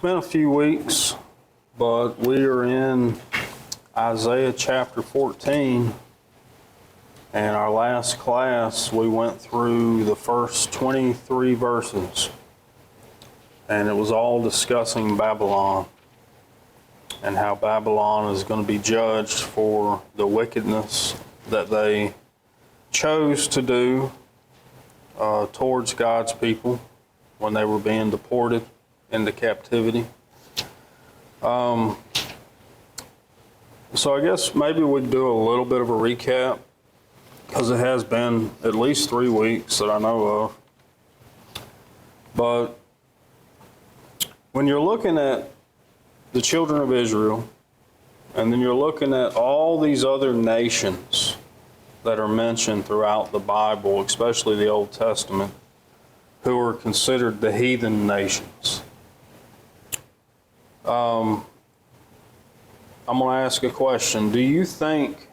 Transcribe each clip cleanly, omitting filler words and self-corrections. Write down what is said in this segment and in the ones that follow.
been a few weeks, but we are in Isaiah chapter 14. And our last class, we went through the first 23 verses. And it was all discussing Babylon and how Babylon is going to be judged for the wickedness that they chose to do towards God's people when they were being deported into captivity. So I guess maybe we'd do a little bit of a recap, because it has been at least 3 weeks that I know of. But when you're looking at the children of Israel, and then you're looking at all these other nations that are mentioned throughout the Bible, especially the Old Testament, who are considered the heathen nations. I'm going to ask a question. Do you think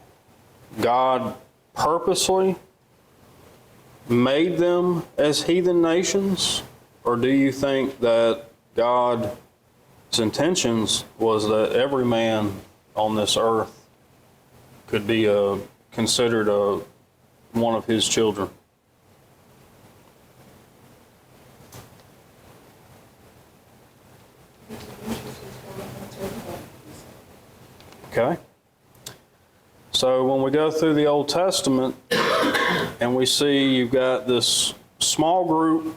God purposely made them as heathen nations? Or do you think that God's intentions was that every man on this earth could be considered one of his children? Okay. So when we go through the Old Testament and we see you've got this small group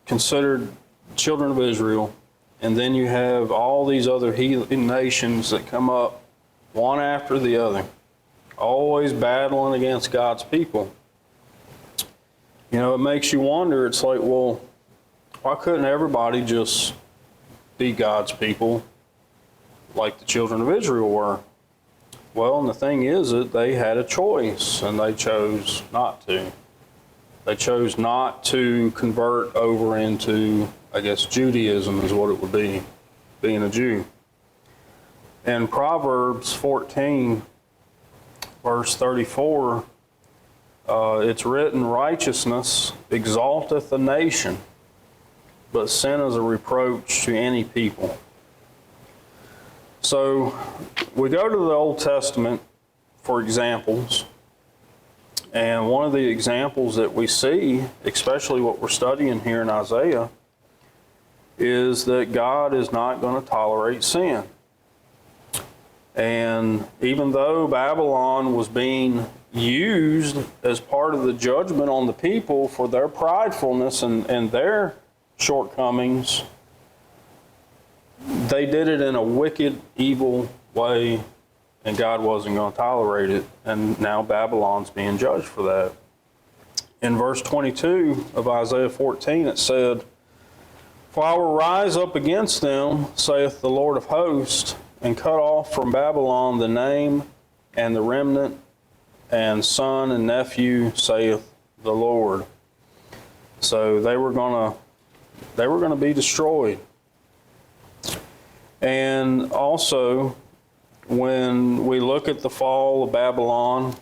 considered children of Israel, and then you have all these other heathen nations that come up one after the other, always battling against God's people. You know, it makes you wonder, it's like, well, why couldn't everybody just be God's people like the children of Israel were? Well, and the thing is that they had a choice, and they chose not to. They chose not to convert over into, I guess, Judaism is what it would be, being a Jew. In Proverbs 14, verse 34, it's written, "Righteousness exalteth a nation, but sin is a reproach to any people." So we go to the Old Testament for examples, and one of the examples that we see, especially what we're studying here in Isaiah, is that God is not going to tolerate sin. And even though Babylon was being used as part of the judgment on the people for their pridefulness and their shortcomings, they did it in a wicked, evil way, and God wasn't going to tolerate it. And now Babylon's being judged for that. In verse 22 of Isaiah 14, it said, "For I will rise up against them, saith the Lord of hosts, and cut off from Babylon the name and the remnant, and son and nephew, saith the Lord." So they were going to be destroyed. And also, when we look at the fall of Babylon,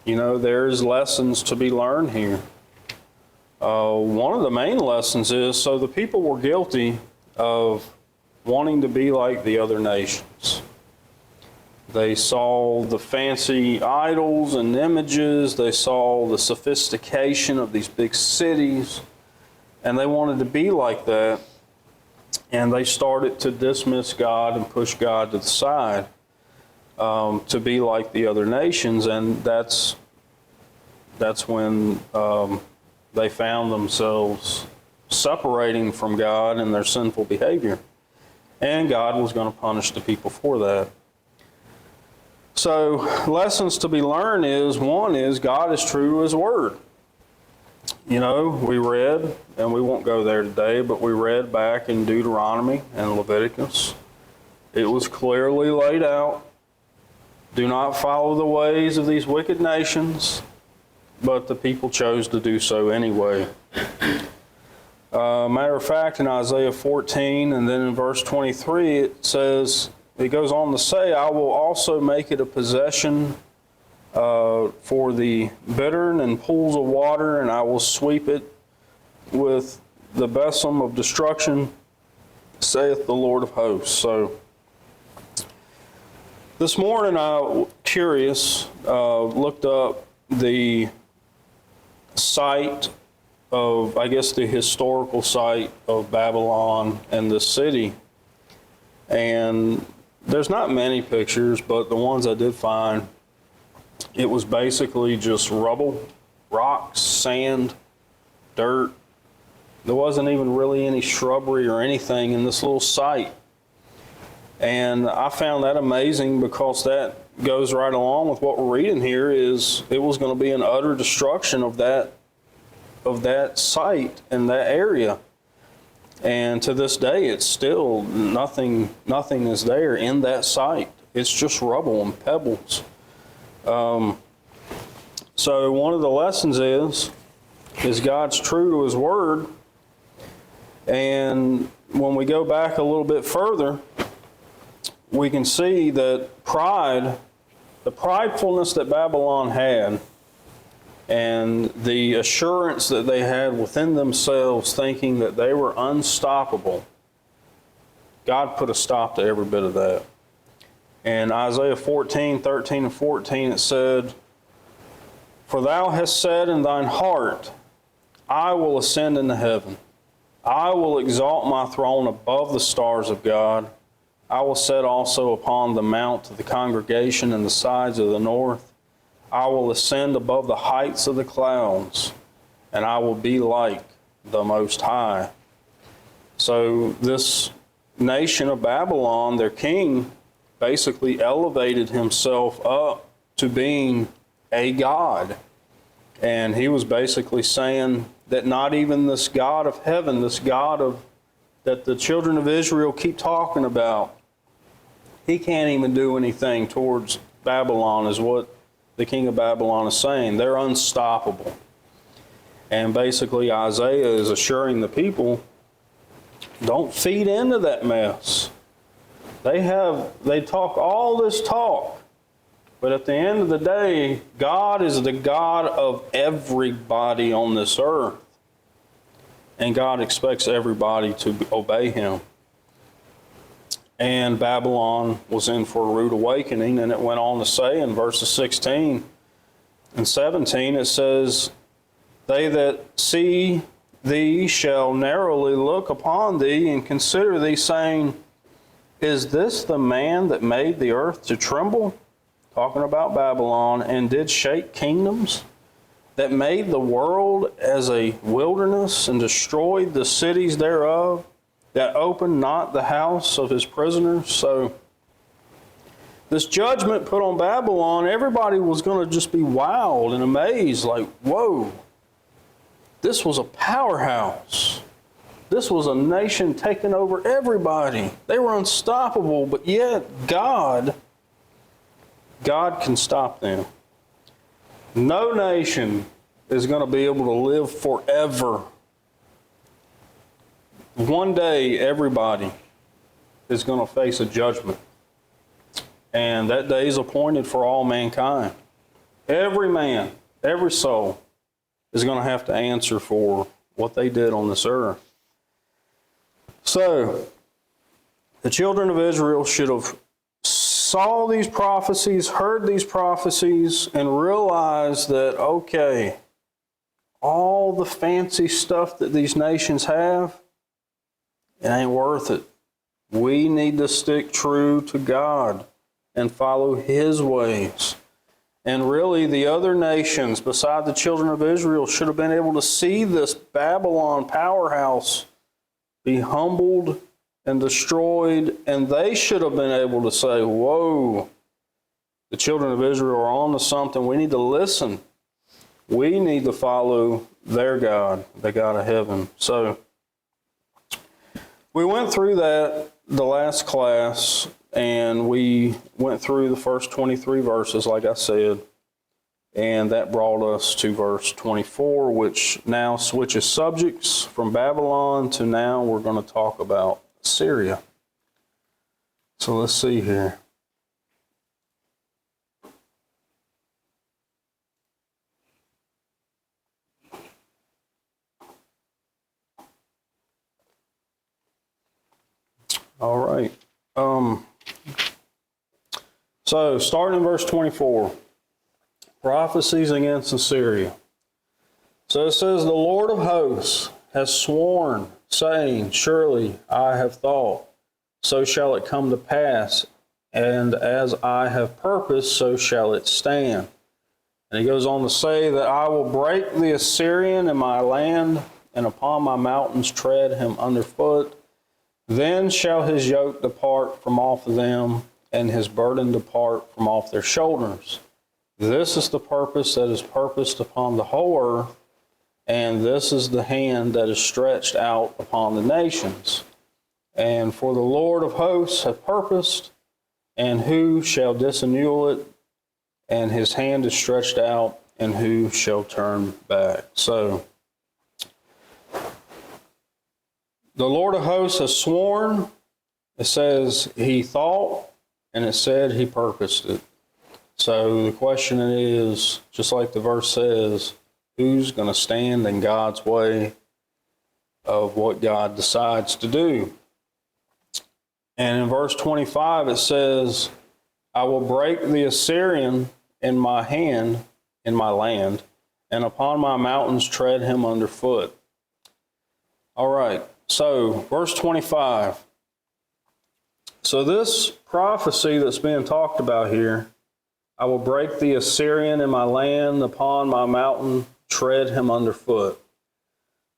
you know, there's lessons to be learned here. One of the main lessons is, so the people were guilty of wanting to be like the other nations. They saw the fancy idols and images, they saw the sophistication of these big cities, and they wanted to be like that. And they started to dismiss God and push God to the side to be like the other nations. And that's when they found themselves separating from God in their sinful behavior. And God was going to punish the people for that. So lessons to be learned is, one is God is true to His Word. You know, we read, and we won't go there today, but we read back in Deuteronomy and Leviticus. It was clearly laid out. Do not follow the ways of these wicked nations, but the people chose to do so anyway. Matter of fact, in Isaiah 14 and then in verse 23, it says, it goes on to say, "I will also make it a possession for the bittern and pools of water, and I will sweep it with the besom of destruction, saith the Lord of hosts. So this morning I, curious, looked up the site of, I guess, the historical site of Babylon and the city. And there's not many pictures, but the ones I did find, it was basically just rubble, rocks, sand, dirt. There wasn't even really any shrubbery or anything in this little site. And I found that amazing because that goes right along with what we're reading here, is it was going to be an utter destruction of that site and that area. And to this day, it's still nothing is there in that site. It's just rubble and pebbles. So one of the lessons is God's true to His word. And when we go back a little bit further, we can see that the pridefulness that Babylon had, and the assurance that they had within themselves, thinking that they were unstoppable, God put a stop to every bit of that. In Isaiah 14:13 and 14, it said, "For thou hast said in thine heart, I will ascend into heaven. I will exalt my throne above the stars of God. I will set also upon the mount of the congregation in the sides of the north. I will ascend above the heights of the clouds, and I will be like the Most High." So this nation of Babylon, their king, basically elevated himself up to being a god. And he was basically saying that not even this God of heaven, this God that the children of Israel keep talking about, he can't even do anything towards Babylon, is what the king of Babylon is saying. They're unstoppable. And basically Isaiah is assuring the people, don't feed into that mess. They talk all this talk, but at the end of the day, God is the God of everybody on this earth. And God expects everybody to obey Him. And Babylon was in for a rude awakening, and it went on to say in verses 16 and 17, it says, "They that see thee shall narrowly look upon thee and consider thee, saying, Is this the man that made the earth to tremble?" Talking about Babylon, "and did shake kingdoms, that made the world as a wilderness, and destroyed the cities thereof, that opened not the house of his prisoners." So this judgment put on Babylon, everybody was going to just be wowed and amazed, like, whoa, this was a powerhouse. This was a nation taking over everybody. They were unstoppable, but yet God can stop them. No nation is going to be able to live forever. One day, everybody is going to face a judgment. And that day is appointed for all mankind. Every man, every soul is going to have to answer for what they did on this earth. So, the children of Israel should have saw these prophecies, heard these prophecies, and realized that, okay, all the fancy stuff that these nations have, it ain't worth it. We need to stick true to God and follow His ways. And really, the other nations, beside the children of Israel, should have been able to see this Babylon powerhouse be humbled and destroyed, and they should have been able to say, whoa, the children of Israel are on to something. We need to listen. We need to follow their God, the God of heaven. So we went through that the last class, and we went through the first 23 verses, like I said, and that brought us to verse 24, which now switches subjects from Babylon to now we're going to talk about Syria. So let's see here. All right. So starting in verse 24, prophecies against Assyria. So it says, the Lord of hosts has sworn, saying, surely I have thought, so shall it come to pass, and as I have purposed, so shall it stand. And he goes on to say that I will break the Assyrian in my land, and upon my mountains tread him underfoot. Then shall his yoke depart from off of them, and his burden depart from off their shoulders. This is the purpose that is purposed upon the whole earth, and this is the hand that is stretched out upon the nations. And for the Lord of hosts hath purposed, and who shall disannul it? And his hand is stretched out, and who shall turn back? So, the Lord of hosts has sworn. It says he thought, and it said he purposed it. So the question is, just like the verse says, who's going to stand in God's way of what God decides to do? And in verse 25 it says, I will break the Assyrian in my hand, in my land, and upon my mountains tread him underfoot. All right, so verse 25. So this prophecy that's being talked about here, I will break the Assyrian in my land, upon my mountain tread him underfoot.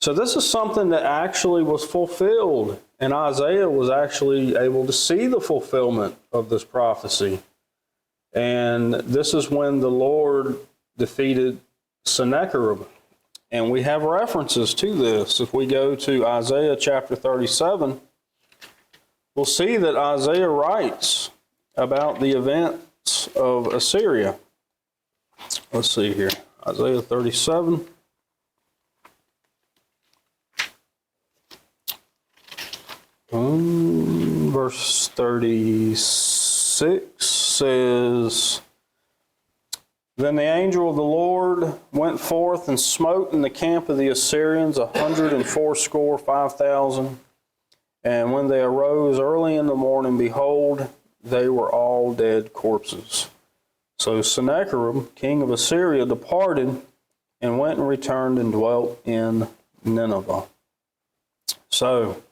So this is something that actually was fulfilled, and Isaiah was actually able to see the fulfillment of this prophecy. And this is when the Lord defeated Sennacherib. And we have references to this. If we go to Isaiah chapter 37, we'll see that Isaiah writes about the events of Assyria. Let's see here. Isaiah 37. Verse 36 says, Then the angel of the Lord went forth and smote in the camp of the Assyrians 185,000. And when they arose early in the morning, behold, they were all dead corpses. So Sennacherib, king of Assyria, departed and went and returned and dwelt in Nineveh. So,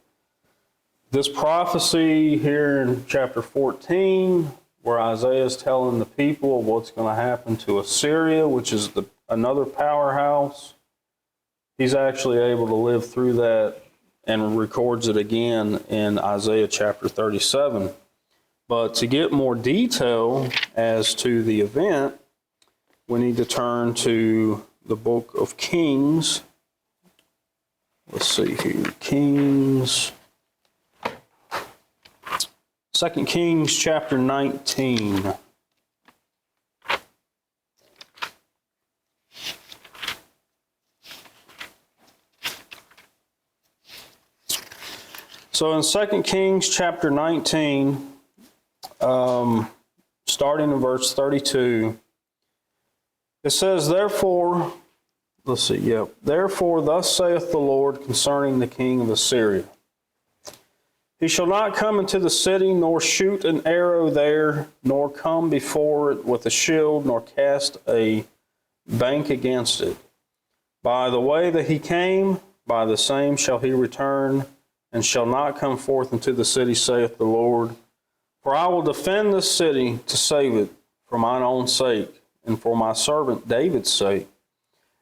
this prophecy here in chapter 14, where Isaiah is telling the people what's going to happen to Assyria, which is another powerhouse, he's actually able to live through that and records it again in Isaiah chapter 37. But to get more detail as to the event, we need to turn to the book of Kings. Let's see here. Kings. 2 Kings chapter 19. So in 2 Kings chapter 19, starting in verse 32, it says, Therefore, thus saith the Lord concerning the king of Assyria, He shall not come into the city, nor shoot an arrow there, nor come before it with a shield, nor cast a bank against it. By the way that he came, by the same shall he return, and shall not come forth into the city, saith the Lord. For I will defend this city to save it for mine own sake, and for my servant David's sake.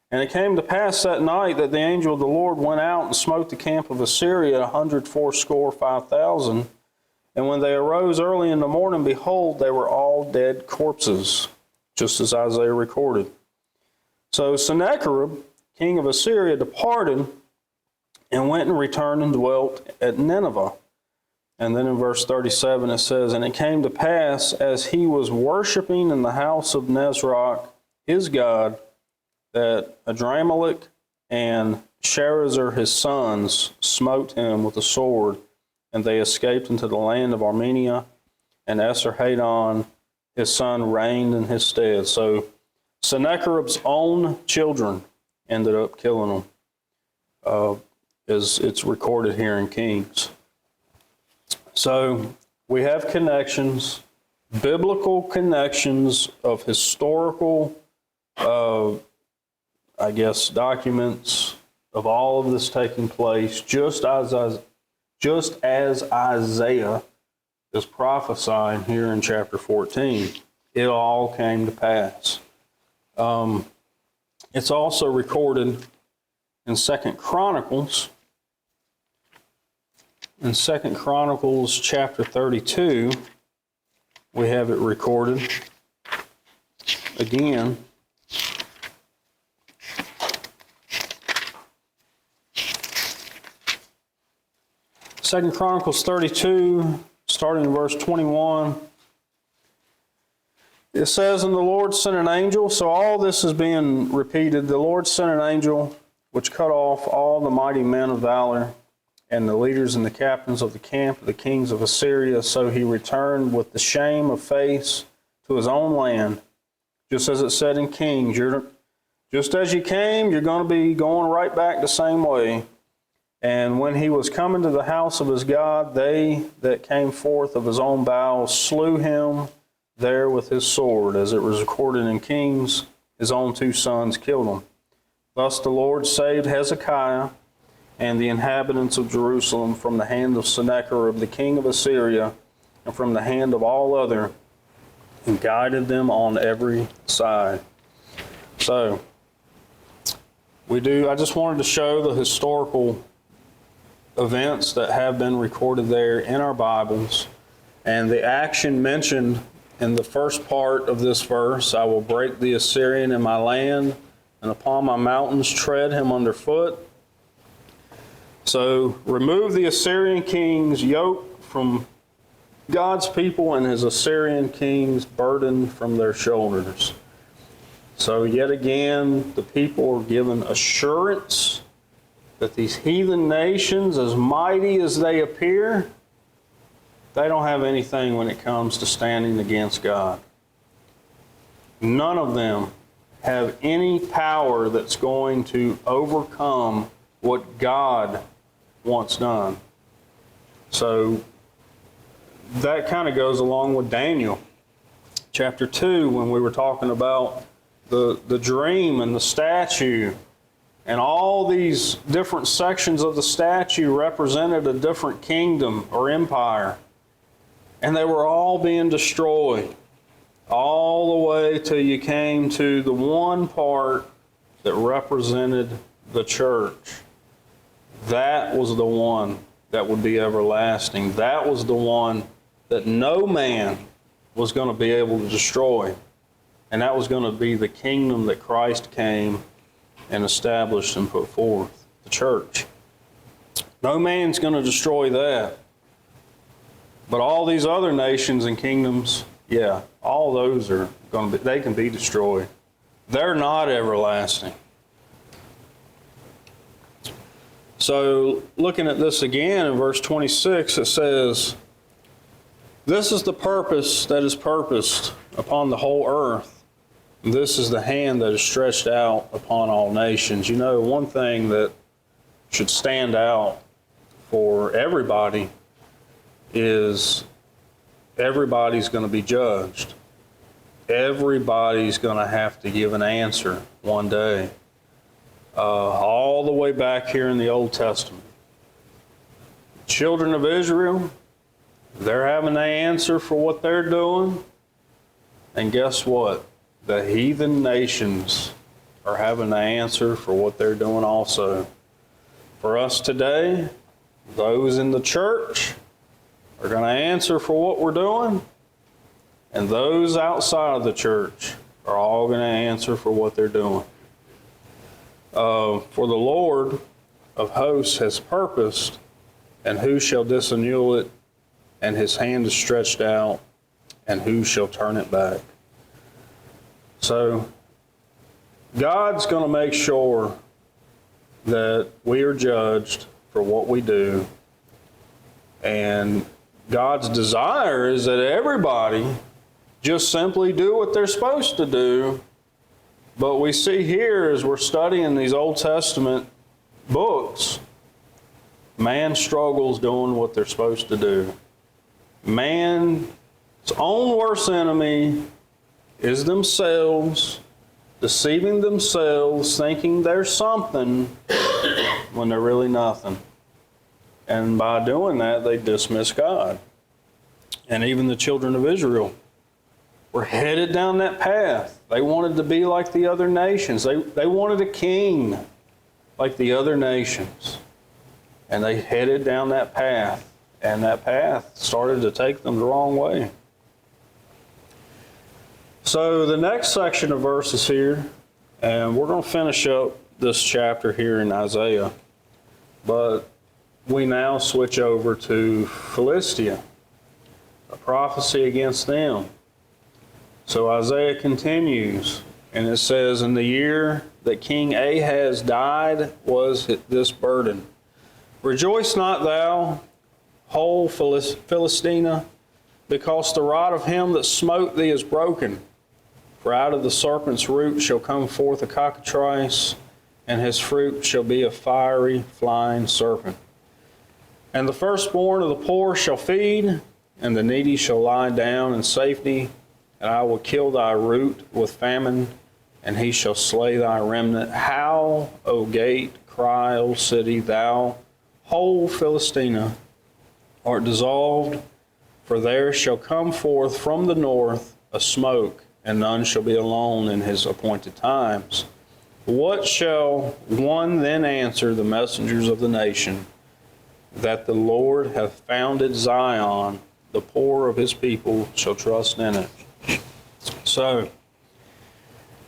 And it came to pass that night that the angel of the Lord went out and smote the camp of Assyria 185,000. And when they arose early in the morning, behold, they were all dead corpses, just as Isaiah recorded. So Sennacherib, king of Assyria, departed and went and returned and dwelt at Nineveh. And then in verse 37 it says, And it came to pass, as he was worshiping in the house of Nesroch, his god, that Adramelech and Sharezer his sons smote him with a sword, and they escaped into the land of Armenia, and Esarhaddon his son reigned in his stead. So Sennacherib's own children ended up killing him, as it's recorded here in Kings. So we have connections, biblical connections of historical, documents of all of this taking place, just as Isaiah is prophesying here in chapter 14. It all came to pass. It's also recorded in 2 Chronicles. In 2 Chronicles chapter 32, we have it recorded again. Second Chronicles 32, starting in verse 21. It says, "And the Lord sent an angel," so all this is being repeated. "The Lord sent an angel, which cut off all the mighty men of valor, and the leaders and the captains of the camp of the kings of Assyria. So he returned with the shame of face to his own land." Just as it said in Kings, just as you came, you're going to be going right back the same way. "And when he was coming to the house of his God, they that came forth of his own bowels slew him there with his sword. As it was recorded in Kings, his own 2 sons killed him. Thus the Lord saved Hezekiah and the inhabitants of Jerusalem from the hand of Sennacherib, the king of Assyria, and from the hand of all other, and guided them on every side." So, I just wanted to show the historical events that have been recorded there in our Bibles, and the action mentioned in the first part of this verse: "I will break the Assyrian in my land, and upon my mountains tread him underfoot." So, remove the Assyrian king's yoke from God's people, and his Assyrian king's burden from their shoulders. So, yet again, the people are given assurance that these heathen nations, as mighty as they appear, they don't have anything when it comes to standing against God. None of them have any power that's going to overcome what God wants done. So that kind of goes along with Daniel chapter 2, when we were talking about the dream and the statue. And all these different sections of the statue represented a different kingdom or empire. And they were all being destroyed, all the way till you came to the one part that represented the church. That was the one that would be everlasting. That was the one that no man was going to be able to destroy. And that was going to be the kingdom that Christ came and established and put forth, the church. No man's going to destroy that. But all these other nations and kingdoms, yeah, all those are going to be, they can be destroyed. They're not everlasting. So, looking at this again in verse 26, it says, "This is the purpose that is purposed upon the whole earth. This is the hand that is stretched out upon all nations." You know, one thing that should stand out for everybody is everybody's going to be judged. Everybody's going to have to give an answer one day. All the way back here in the Old Testament. Children of Israel, they're having to answer for what they're doing. And guess what? The heathen nations are having to answer for what they're doing also. For us today, those in the church are going to answer for what we're doing, and those outside of the church are all going to answer for what they're doing. For the Lord of hosts has purposed, and who shall disannul it? And his hand is stretched out, and who shall turn it back? So, God's going to make sure that we are judged for what we do. And God's desire is that everybody just simply do what they're supposed to do. But we see here, as we're studying these Old Testament books, man struggles doing what they're supposed to do. Man's own worst enemy is themselves, deceiving themselves, thinking they're something when they're really nothing. And by doing that, they dismiss God. And even the children of Israel were headed down that path. They wanted to be like the other nations. They wanted a king like the other nations. And they headed down that path. And that path started to take them the wrong way. So the next section of verses here, and we're going to finish up this chapter here in Isaiah. But we now switch over to Philistia, a prophecy against them. So Isaiah continues, and it says, in the year that King Ahaz died was this burden. Rejoice not thou, whole Philistina, because the rod of him that smote thee is broken. For out of the serpent's root shall come forth a cockatrice, and his fruit shall be a fiery flying serpent. And the firstborn of the poor shall feed, and the needy shall lie down in safety. And I will kill thy root with famine, and he shall slay thy remnant. Howl, O gate, cry, O city, thou whole Philistina art dissolved, for there shall come forth from the north a smoke, and none shall be alone in his appointed times. What shall one then answer the messengers of the nation? That the Lord hath founded Zion, the poor of his people shall trust in it. So,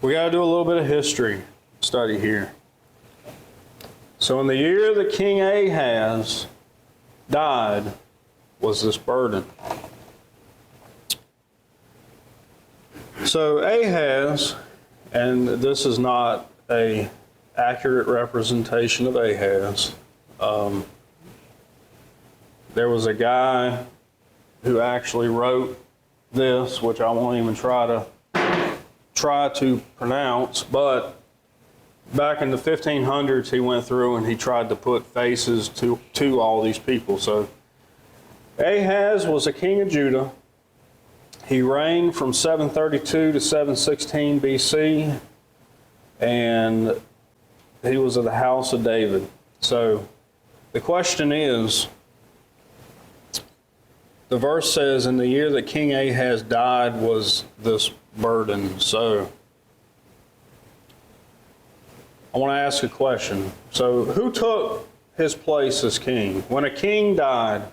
we got to do a little bit of history study here. So in the year that King Ahaz died was this burden. So Ahaz, and this is not an accurate representation of Ahaz. There was a guy who actually wrote this, which I won't even try to pronounce, but back in the 1500s he went through and he tried to put faces to all these people. So Ahaz was a king of Judah. He reigned from 732 to 716 BC, and he was of the house of David. So the question is, the verse says, in the year that King Ahaz died was this burden. So I want to ask a question. So who took his place as king? When a king died,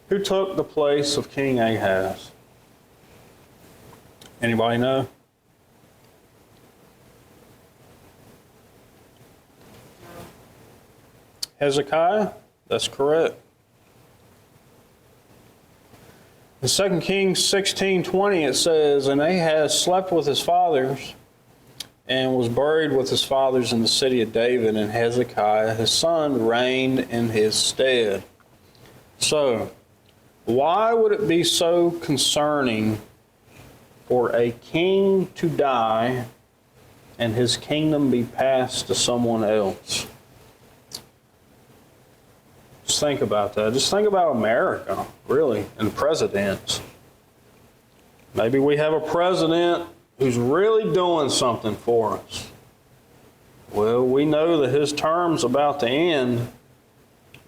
who took the place of King Ahaz? Anybody know? Hezekiah? That's correct. In 2 Kings 16:20 it says, and Ahaz slept with his fathers and was buried with his fathers in the city of David, and Hezekiah his son reigned in his stead. So, why would it be so concerning for a king to die and his kingdom be passed to someone else? Just think about that. Just think about America, really, and presidents. Maybe we have a president who's really doing something for us. Well, we know that his term's about to end.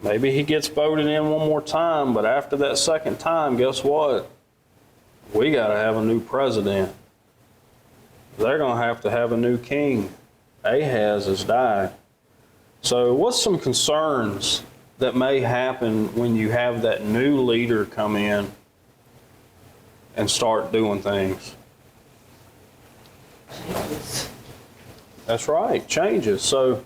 Maybe he gets voted in one more time, but after that second time, guess what? We got to have a new president. They're going to have a new king. Ahaz has died. So what's some concerns that may happen when you have that new leader come in and start doing things? Changes. That's right, changes. So,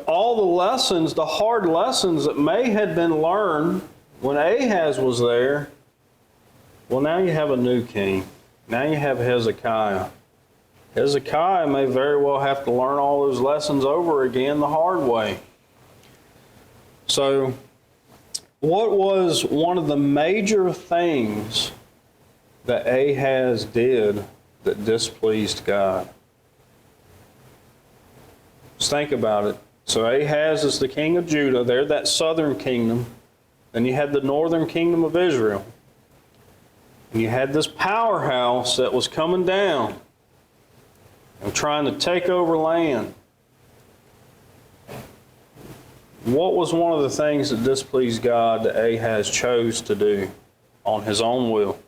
all the lessons, the hard lessons that may have been learned when Ahaz was there, well, now you have a new king. Now you have Hezekiah. Hezekiah may very well have to learn all those lessons over again the hard way. So, what was one of the major things that Ahaz did that displeased God? Just think about it. So Ahaz is the king of Judah. They're that southern kingdom. Then you had the northern kingdom of Israel. And you had this powerhouse that was coming down and trying to take over land. What was one of the things that displeased God that Ahaz chose to do on his own will?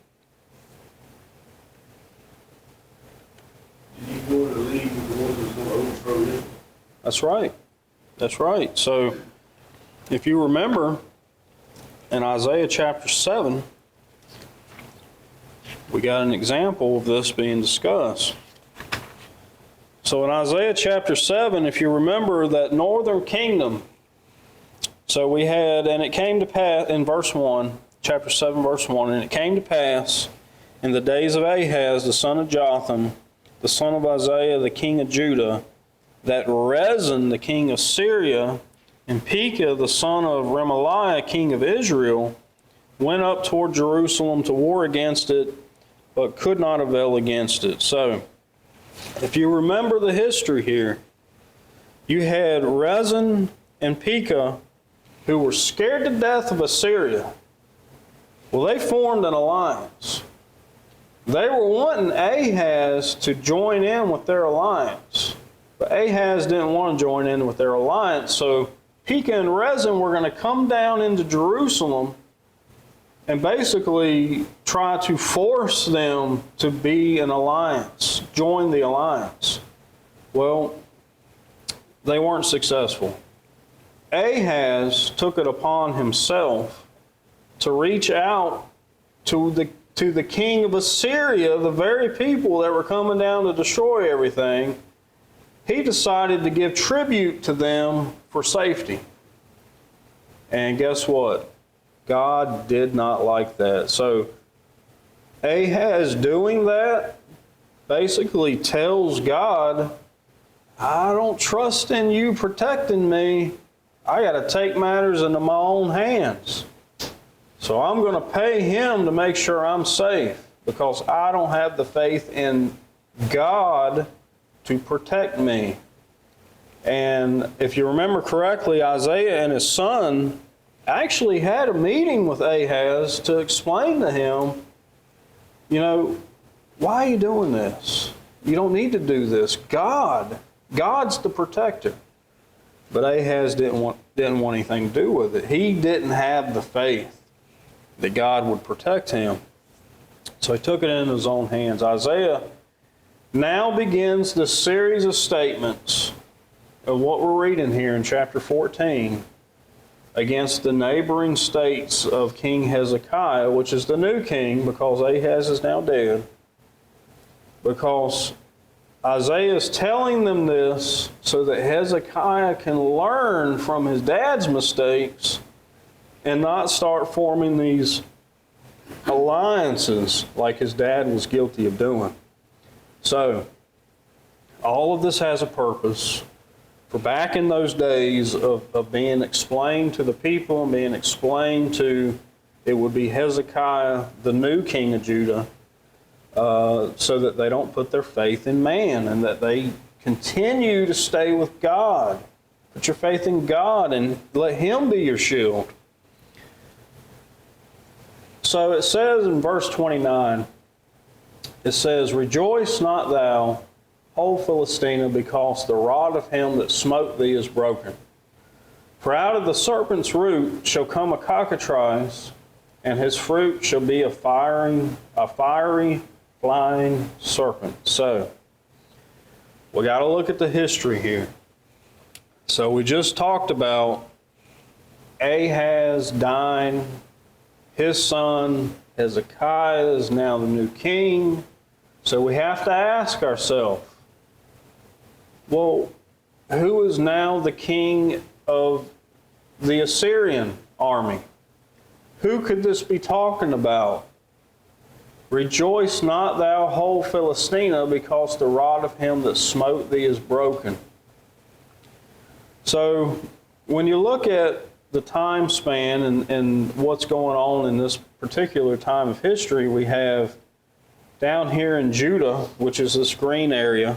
Did he go to leave the one that's going to overthrow him? That's right. That's right. So, if you remember, in Isaiah chapter 7, we got an example of this being discussed. So in Isaiah chapter 7, if you remember that northern kingdom, so we had, and it came to pass, in verse 1, chapter 7, verse 1, and it came to pass in the days of Ahaz, the son of Jotham, the son of Uzziah, the king of Judah, that Rezin, the king of Syria, and Pekah, the son of Remaliah, king of Israel, went up toward Jerusalem to war against it, but could not avail against it. So, if you remember the history here, you had Rezin and Pekah who were scared to death of Assyria. Well, they formed an alliance. They were wanting Ahaz to join in with their alliance. But Ahaz didn't want to join in with their alliance, so Pekah and Rezin were going to come down into Jerusalem and basically try to force them to be an alliance, join the alliance. Well, they weren't successful. Ahaz took it upon himself to reach out to the king of Assyria, the very people that were coming down to destroy everything. He decided to give tribute to them for safety. And guess what? God did not like that. So Ahaz doing that basically tells God, I don't trust in you protecting me. I got to take matters into my own hands. So I'm going to pay him to make sure I'm safe because I don't have the faith in God to protect me. And if you remember correctly, Isaiah and his son actually had a meeting with Ahaz to explain to him, why are you doing this? You don't need to do this. God's the protector. But Ahaz didn't want anything to do with it. He didn't have the faith that God would protect him. So he took it in his own hands. Isaiah now begins this series of statements of what we're reading here in chapter 14 against the neighboring states of King Hezekiah, which is the new king because Ahaz is now dead. Because Isaiah is telling them this so that Hezekiah can learn from his dad's mistakes and not start forming these alliances like his dad was guilty of doing. So, all of this has a purpose. For back in those days of being explained to the people and being explained to, it would be Hezekiah, the new king of Judah, so that they don't put their faith in man and that they continue to stay with God. Put your faith in God and let Him be your shield. So it says in verse 29, it says, Rejoice not thou, whole Philistina, because the rod of him that smote thee is broken. For out of the serpent's root shall come a cockatrice, and his fruit shall be a fiery flying serpent. So, we got to look at the history here. So we just talked about Ahaz dying. His son Hezekiah is now the new king. So we have to ask ourselves, well, who is now the king of the Assyrian army? Who could this be talking about? Rejoice not thou, whole Philistina, because the rod of him that smote thee is broken. So, when you look at the time span and what's going on in this particular time of history, we have down here in Judah, which is this green area,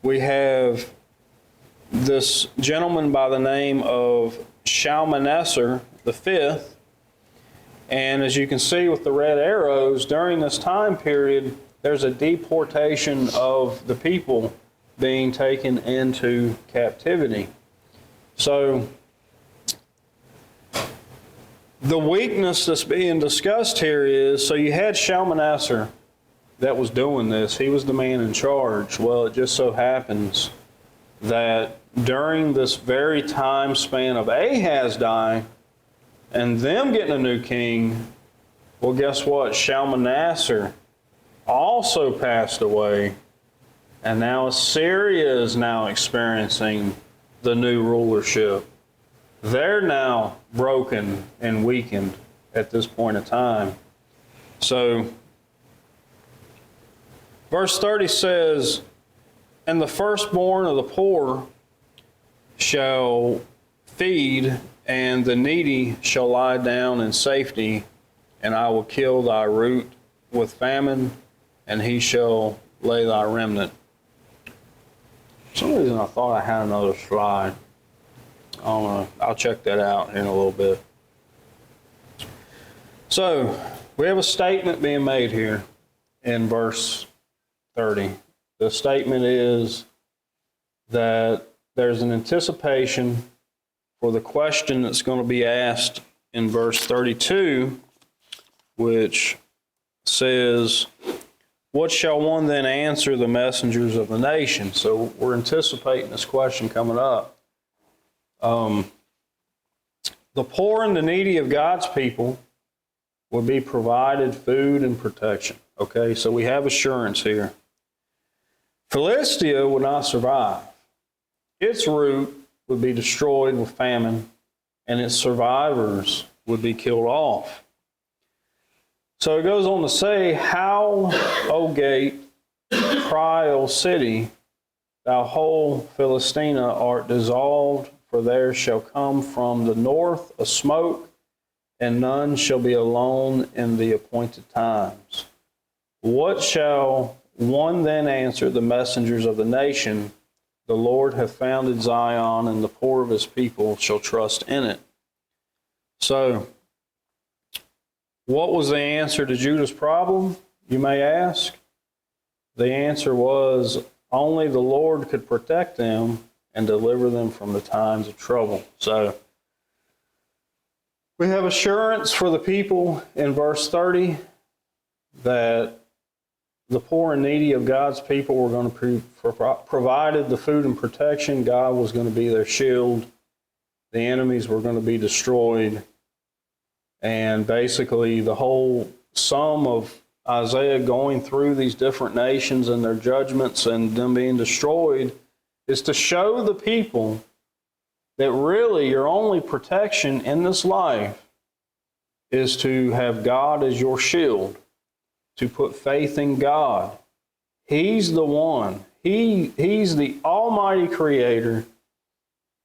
we have this gentleman by the name of Shalmaneser the fifth. And as you can see with the red arrows, during this time period, there's a deportation of the people being taken into captivity. So the weakness that's being discussed here is, so you had Shalmaneser that was doing this. He was the man in charge. Well, it just so happens that during this very time span of Ahaz dying and them getting a new king, well, guess what? Shalmaneser also passed away, and now Assyria is now experiencing the new rulership. They're now broken and weakened at this point in time. So, verse 30 says, "And the firstborn of the poor shall feed, and the needy shall lie down in safety, and I will kill thy root with famine, and he shall lay thy remnant." For some reason I thought I had another slide. I don't know. I'll check that out in a little bit. So, we have a statement being made here in verse 30. The statement is that there's an anticipation for the question that's going to be asked in verse 32, which says, "What shall one then answer the messengers of the nation?" So we're anticipating this question coming up. The poor and the needy of God's people will be provided food and protection. Okay, so we have assurance here. Philistia would not survive. Its root would be destroyed with famine, and its survivors would be killed off. So it goes on to say, "How, O gate, cry, O city, thou whole Philistina art dissolved, for there shall come from the north a smoke, and none shall be alone in the appointed times. What shall one then answer the messengers of the nation? The Lord hath founded Zion, and the poor of his people shall trust in it." So, what was the answer to Judah's problem, you may ask? The answer was only the Lord could protect them and deliver them from the times of trouble. So, we have assurance for the people in verse 30 that the poor and needy of God's people were going to provided the food and protection. God was going to be their shield. The enemies were going to be destroyed. And basically the whole sum of Isaiah going through these different nations and their judgments and them being destroyed is to show the people that really your only protection in this life is to have God as your shield, to put faith in God. He's the one. He's the almighty creator.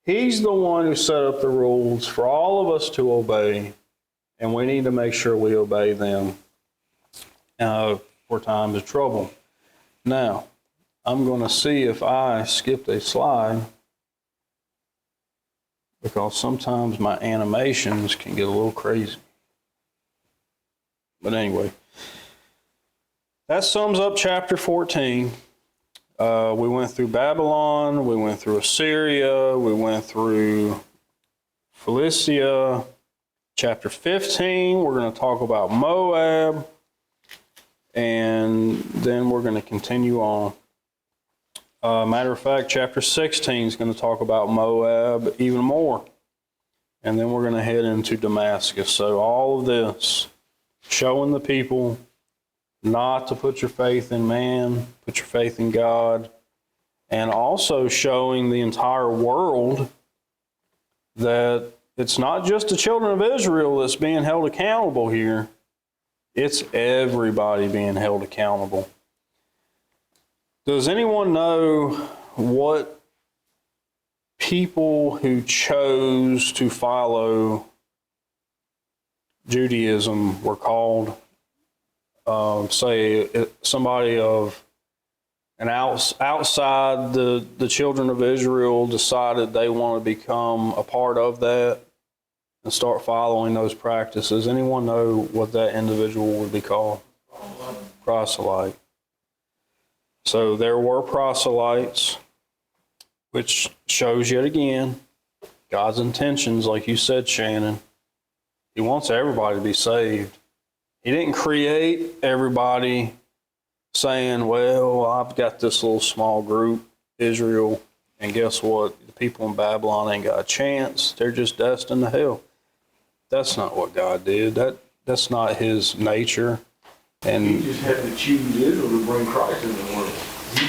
He's the one who set up the rules for all of us to obey, and we need to make sure we obey them for times of trouble. Now, I'm going to see if I skipped a slide, because sometimes my animations can get a little crazy. But anyway, that sums up chapter 14. We went through Babylon, we went through Assyria, we went through Philistia. Chapter 15, we're going to talk about Moab, and then we're going to continue on. Matter of fact, chapter 16 is going to talk about Moab even more. And then we're going to head into Damascus. So all of this, showing the people not to put your faith in man, put your faith in God, and also showing the entire world that it's not just the children of Israel that's being held accountable here. It's everybody being held accountable. Does anyone know what people who chose to follow Judaism were called? Say somebody of an outside the children of Israel decided they want to become a part of that. and start following those practices, anyone know what that individual would be called? Proselyte. So there were proselytes, which shows yet again God's intentions, like you said, Shannon. He wants everybody to be saved. He didn't create everybody saying, well, I've got this little small group, Israel, and guess what? The people in Babylon ain't got a chance. They're just destined to hell. That's not what God did. That's not his nature. He And just had to choose Israel to bring Christ in the world. He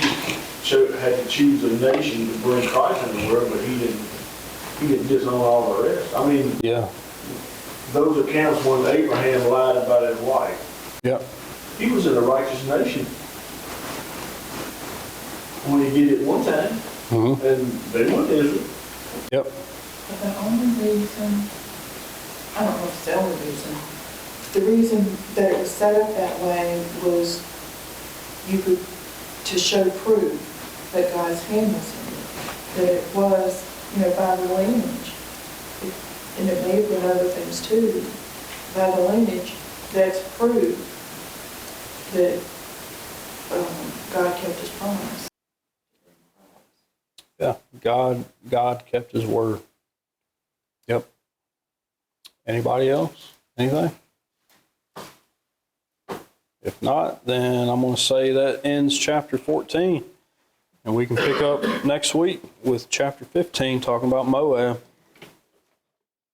had to choose a nation to bring Christ in the world, but he didn't disown all the rest. I mean, yeah, those accounts when Abraham lied about his wife, yep, he was in a righteous nation when he did it one time, and they went to Israel. yep. But the only reason, I don't know if it's the only reason, the reason that it was set up that way was to show proof that God's hand was in it, that it was, by the lineage. And it may have been other things too, by the lineage, that's proof that God kept his promise. Yeah, God kept his word. Yep. Anybody else? Anything? If not, then I'm going to say that ends chapter 14. And we can pick up next week with chapter 15, talking about Moab.